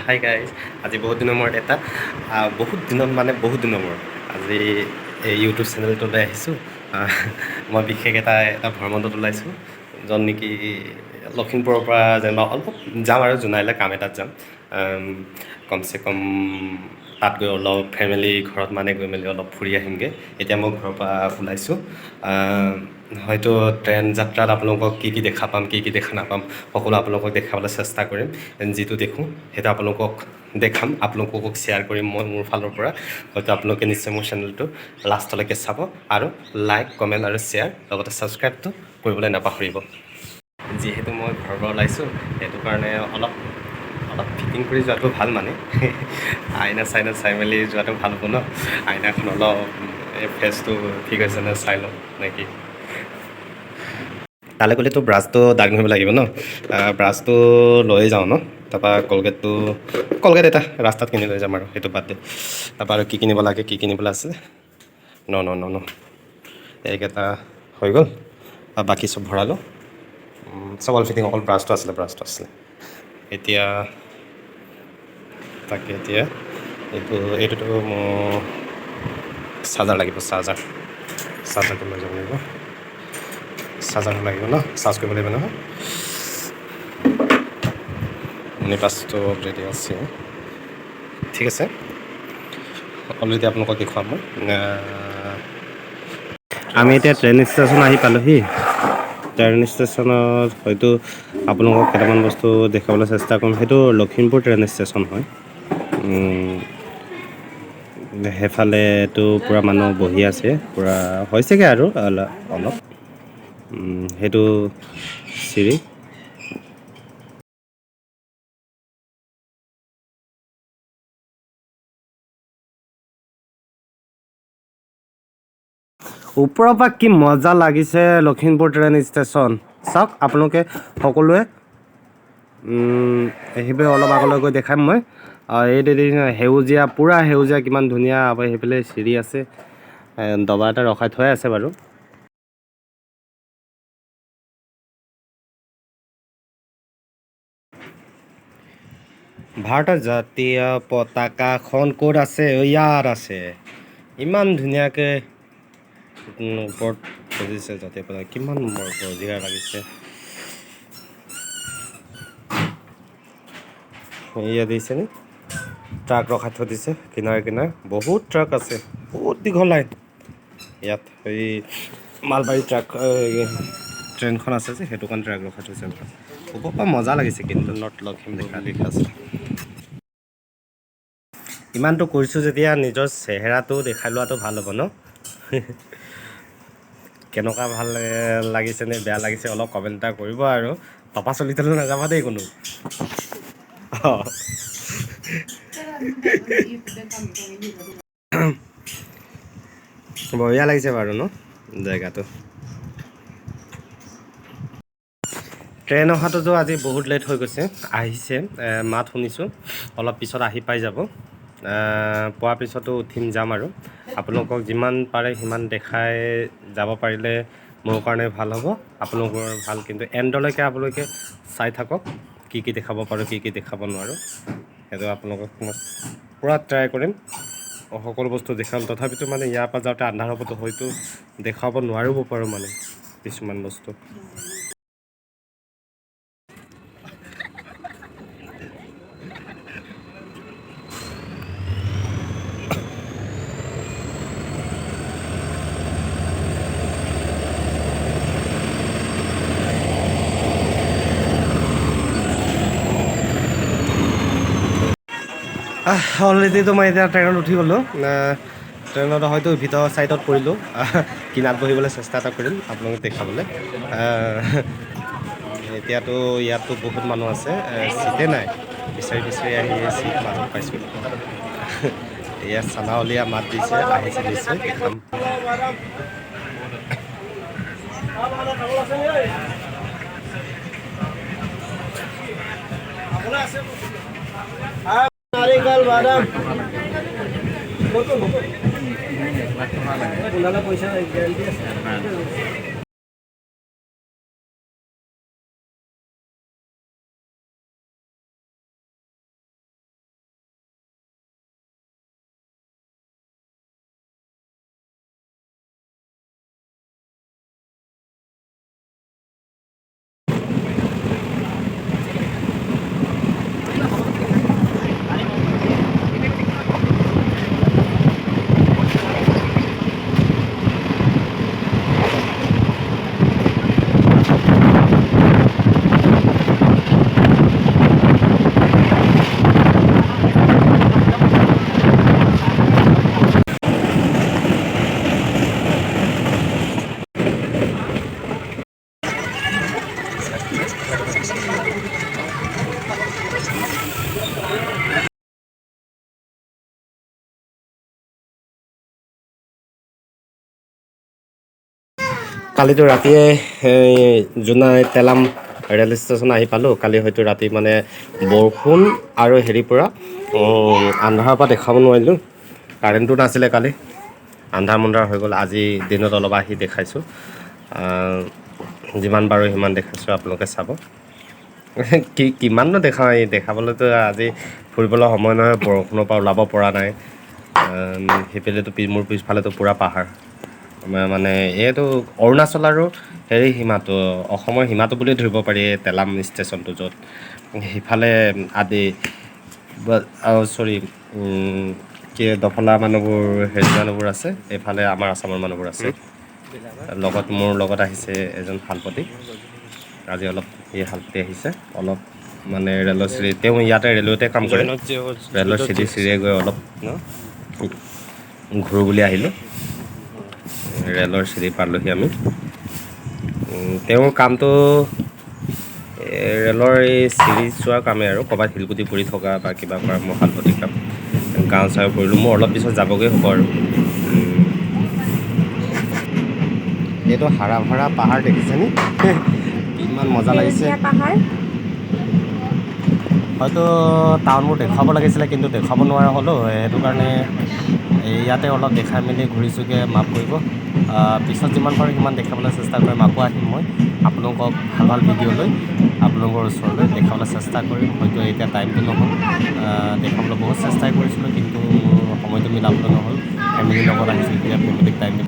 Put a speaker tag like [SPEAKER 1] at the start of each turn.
[SPEAKER 1] Hi guys আজি বহুত দিনৰ মূৰত বহুত দিনৰ মূৰত আজি এই ইউটিউব চেনেলটোলৈ আহিছোঁ মই বিশেষ এটা ভ্ৰমণত ওলাইছোঁ য'ত নেকি লখিমপুৰৰ পৰা যেনিবা অলপ যাম আৰু জোনাইলৈ কাম এটাত যাম কমচে কম তাত গৈ অলপ ফেমিলি ঘৰত মানে গৈ মেলি অলপ ফুৰি আহিমগৈ এতিয়া মই ঘৰৰ পৰা ওলাইছোঁ হয়তো ট্ৰেইন যাত্ৰাত আপোনালোকক কি কি দেখা পাম কি কি দেখা নাপাম সকলো আপোনালোকক দেখাবলৈ চেষ্টা কৰিম যিটো দেখোঁ সেইটো আপোনালোকক দেখাম আপোনালোকক শ্বেয়াৰ কৰিম মই মোৰ ফালৰ পৰা হয়তো আপোনালোকে নিশ্চয় মোৰ চেনেলটো লাষ্টলৈকে চাব আৰু লাইক কমেণ্ট আৰু শ্বেয়াৰ লগতে ছাবস্ক্ৰাইবটো কৰিবলৈ নাপাহৰিব যিহেতু মই ঘৰৰ পৰা ওলাইছোঁ সেইটো কাৰণে অলপ ফিটিং কৰি যোৱাটো ভাল মানে আইনা চাইনা চাই মেলি যোৱাটো ভাল হ'ব ন আইনাখন অলপ ফেচটো ঠিক হৈছে নে চাই লওঁ নেকি তালৈ গ'লেতো ব্ৰাছটো দাগ ধৰিব লাগিব ন ব্ৰাছটো লৈ যাওঁ ন তাৰপৰা কলগেট এটা ৰাস্তাত কিনি লৈ যাম আৰু সেইটো বাদ দে তাৰপৰা আৰু কি কিনিব লাগে কি কিনিবলৈ আছে ন এইকেইটা হৈ গ'ল আৰু বাকী চব ভৰালোঁ চব অল ফিটিং অকল ব্ৰাছটো আছিলে এতিয়া এইটোতো মোৰ চাৰ্জাৰ লাগিব চাৰ্জাৰটো লৈ যাব লাগিব চাৰ্জাৰটো লাগিব ন চাৰ্জ কৰিব লাগিব নহয় পাছটো অলৰেডি আছে ঠিক আছে অলৰেডি আপোনালোকক দেখুৱাম মই আমি এতিয়া ট্ৰেইন ষ্টেশ্যন আহি পালোহি ট্ৰেইন ষ্টেশ্যনত হয়তো আপোনালোকক কেইটামান বস্তু দেখাবলৈ চেষ্টা কৰিম সেইটো লখিমপুৰ ট্ৰেইন ষ্টেশ্যন হয় সেইফালেতো পূৰা মানুহ বহি আছে পূৰা হৈছেগৈ আৰু অলপ সেইটো চিৰি ওপৰৰ পৰা কি মজা লাগিছে লখিমপুৰ ট্ৰেইন ষ্টেশ্যন চাওক আপোনালোকে সকলোৱে সেইফালে অলপ আগলৈ গৈ দেখাম মই এইটো পূৰা সেউজীয়া কিমান ধুনীয়া সেইফালে চিৰি আছে দবা এটা ৰখাই থোৱাই আছে বাৰু ভাৰতৰ জাতীয় পতাকাখন ক'ত আছে ইয়াত আছে ইমান ধুনীয়াকৈ ওপৰত সজিছে জাতীয় পতাকা কিমান বঢ়িয়া লাগিছে এয়া দিছেনে ট্ৰাক ৰখাই থৈ দিছে কিনাৰে বহুত ট্ৰাক আছে বহুত দীঘল লাইন ইয়াত এই মালবাহী ট্ৰাক ট্ৰেইনখন আছে যে সেইটো কাৰণে ট্ৰাক ৰখাই থৈছে ওপৰৰ পৰা মজা লাগিছে কিন্তু নৰ্থ লখিম দেখা আছে ইমানটো কৰিছোঁ যেতিয়া নিজৰ চেহেৰাটো দেখাই লোৱাটো ভাল হ'ব ন কেনেকুৱা ভাল লাগিছে নে বেয়া লাগিছে অলপ কমেণ্ট এটা কৰিব আৰু পাপা চলিবলৈ নাযাবা দেই কোনো বঢ়িয়া লাগিছে বাৰু ন জেগাটো ট্ৰেইন অহাটোতো আজি বহুত লেট হৈ গৈছে আহিছে মাত শুনিছোঁ অলপ পিছত আহি পাই যাব পোৱাৰ পিছতো উঠিম যাম আৰু আপোনালোকক যিমান পাৰে সিমান দেখাই যাব পাৰিলে মোৰ কাৰণে ভাল হ'ব আপোনালোকৰ ভাল কিন্তু এণ্ডলৈকে আপোনালোকে চাই থাকক কি কি দেখাব পাৰোঁ কি কি দেখাব নোৱাৰোঁ সেইটো আপোনালোকক মই পূৰা ট্ৰাই কৰিম সকলো বস্তু দেখাম তথাপিতো মানে ইয়াৰ পৰা যাওঁতে আন্ধাৰ হ'বতো হয়তো দেখুৱাব নোৱাৰিব পাৰোঁ মানে কিছুমান বস্তু অলৰেডিতো মই এতিয়া ট্ৰেইনত উঠি গ'লোঁ ট্ৰেইনত হয়তো ভিতৰৰ ছাইডত পৰিলোঁ কিনাৰত বহিবলৈ চেষ্টা এটা কৰিম আপোনালোকক দেখাবলৈ এতিয়াতো ইয়াতো বহুত মানুহ আছে ছিটে নাই বিচাৰি আহি ছিট মাজত পাইছোঁ এয়া চানাউলীয়া মাত দিছে আহিছে নিশ্চয় দেখাম নাৰিকল বাদাম পইচা কালিতো ৰাতিয়ে জোনাই তেলাম ৰেল ষ্টেচন আহি পালোঁ। কালি হয়তো ৰাতি মানে বৰষুণ আৰু হেৰিৰ পৰা আন্ধাৰৰ পৰা দেখাব নোৱাৰিলোঁ। কাৰেণ্টটো নাছিলে কালি, আন্ধাৰ মুন্ধাৰ হৈ গ'ল। আজি দিনত অলপ আহি দেখাইছোঁ, যিমান পাৰোঁ সিমান দেখাইছোঁ, আপোনালোকে চাব। কিমাননো দেখাওঁ, এই দেখাবলৈতো আজি ফুৰিবলৈ সময় নহয়, বৰষুণৰ পৰা ওলাব পৰা নাই। সেইফালেতো মোৰ পিছফালেতো পূৰা পাহাৰ, মানে এইটো অৰুণাচল আৰু হেৰি সীমাটো, অসমৰ সীমাটো বুলিয়ে ধৰিব পাৰি এই তেলাম ষ্টেচনটো, য'ত সিফালে আদি চৰি কি দফলা মানুহবোৰ হেৰি মানুহবোৰ আছে, এইফালে আমাৰ আছামৰ মানুহবোৰ আছে। মোৰ লগত আহিছে এজন শালপতি, আজি অলপ এই শালপতি আহিছে, অলপ মানে ৰেলৰ চিৰি, তেওঁ ইয়াতে ৰেলৱেতে কাম কৰে, ৰেলৰ চিৰিয়ে গৈ অলপ ঘূৰোঁ বুলি আহিলোঁ। ৰেলৰ চিৰি পালোহি আমি। তেওঁৰ কামটো ৰেলৰ এই চিৰি চোৱাৰ কামেই আৰু, ক'ৰবাত শিলগুটি পৰি থকা বা কিবা কৰা মোৰ শালপতিৰ কাম। গাঁও চাওঁ ফুৰিলোঁ, মোৰ অলপ পিছত যাবগৈ হ'ব আৰু। এইটো হাৰা ভৰা পাহাৰ দেখিছেনে? কিমান মজা লাগিছে। হয়তো টাউনবোৰ দেখুৱাব লাগিছিলে, কিন্তু দেখুৱাব নোৱাৰা হ'লোঁ। সেইটো কাৰণে ইয়াতে অলপ দেখাই মেলি ঘূৰিছোঁগৈ, মাফ কৰিব। পিছত যিমান পাৰোঁ সিমান দেখাবলৈ চেষ্টা কৰিম। আকৌ আহিম মই আপোনালোকক ভাল ভাল ভিডিঅ' লৈ আপোনালোকৰ ওচৰলৈ দেখাবলৈ চেষ্টা কৰিম। হয়তো এতিয়া টাইমটো নহ'ল, দেখাবলৈ বহুত চেষ্টাই কৰিছিলোঁ, কিন্তু মোৰ সময়টো মিলাবলৈ নহ'ল। ফেমিলিৰ লগত আহিছোঁ, এতিয়া ফেমিলিক টাইম দিব